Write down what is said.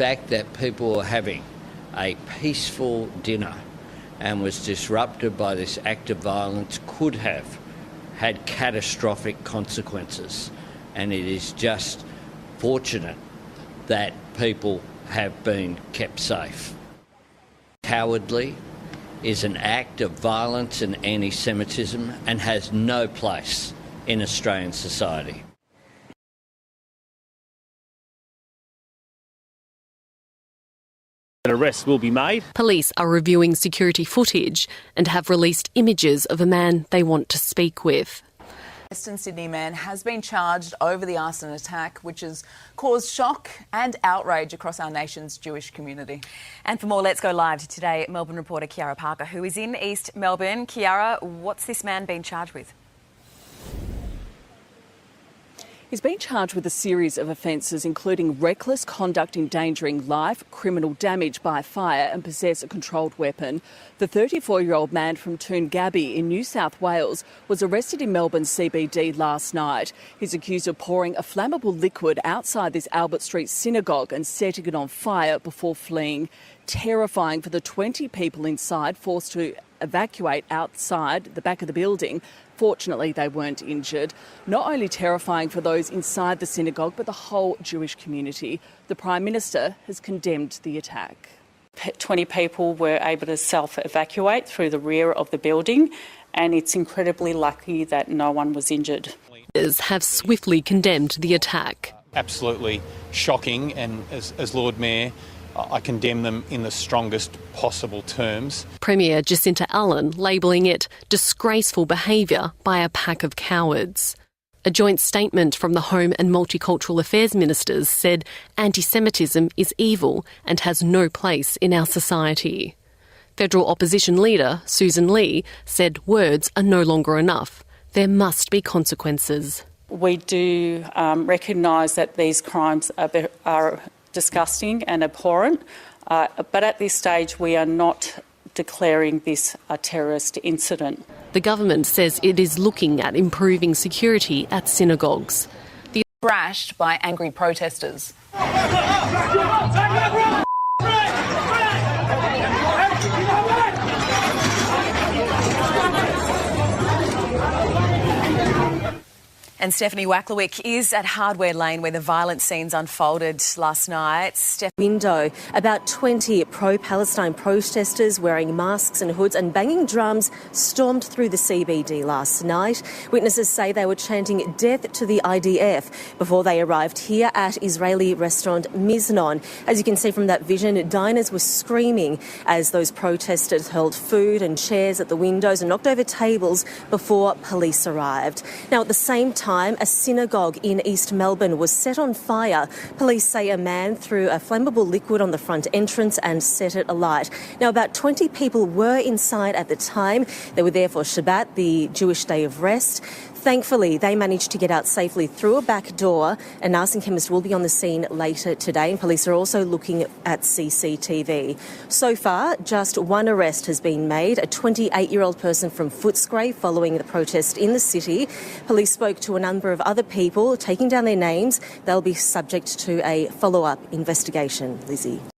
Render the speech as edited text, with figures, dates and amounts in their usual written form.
fact that people were having a peaceful dinner and was disrupted by this act of violence could have had catastrophic consequences. And it is just fortunate that people have been kept safe. Cowardly is an act of violence and anti-Semitism and has no place in Australian society. An arrest will be made. Police are reviewing security footage and have released images of a man they want to speak with. A Western Sydney man has been charged over the arson attack, which has caused shock and outrage across our nation's Jewish community. And for more, let's go live to today Melbourne reporter Kiara Parker, who is in East Melbourne. Kiara, what's this man been charged with? He's been charged with a series of offences, including reckless conduct endangering life, criminal damage by fire and possess a controlled weapon. The 34-year-old man from Toongabbie in New South Wales was arrested in Melbourne CBD last night. He's accused of pouring a flammable liquid outside this Albert Street synagogue and setting it on fire before fleeing. Terrifying for the 20 people inside forced to evacuate outside the back of the building. Fortunately, they weren't injured. Not only terrifying for those inside the synagogue, but the whole Jewish community. The Prime Minister has condemned the attack. 20 people were able to self-evacuate through the rear of the building, and it's incredibly lucky that no one was injured. Leaders have swiftly condemned the attack. Absolutely shocking, and as Lord Mayor, I condemn them in the strongest possible terms. Premier Jacinta Allen labelling it disgraceful behaviour by a pack of cowards. A joint statement from the Home and Multicultural Affairs Ministers said anti-Semitism is evil and has no place in our society. Federal opposition leader Susan Lee said words are no longer enough. There must be consequences. We do recognise that these crimes are disgusting and abhorrent, but at this stage we are not declaring this a terrorist incident. The government says it is looking at improving security at synagogues. Thrashed by angry protesters. And Stephanie Wacklewick is at Hardware Lane where the violent scenes unfolded last night. Window. About 20 pro-Palestine protesters wearing masks and hoods and banging drums stormed through the CBD last night. Witnesses say they were chanting death to the IDF before they arrived here at Israeli restaurant Miznon. As you can see from that vision, diners were screaming as those protesters hurled food and chairs at the windows and knocked over tables before police arrived. Now, at the same time, a synagogue in East Melbourne was set on fire. Police say a man threw a flammable liquid on the front entrance and set it alight. Now, about 20 people were inside at the time. They were there for Shabbat, the Jewish day of rest. Thankfully, they managed to get out safely through a back door. An arson chemist will be on the scene later today, and police are also looking at CCTV. So far, just one arrest has been made, a 28-year-old person from Footscray following the protest in the city. Police spoke to a number of other people, taking down their names. They'll be subject to a follow-up investigation. Lizzie.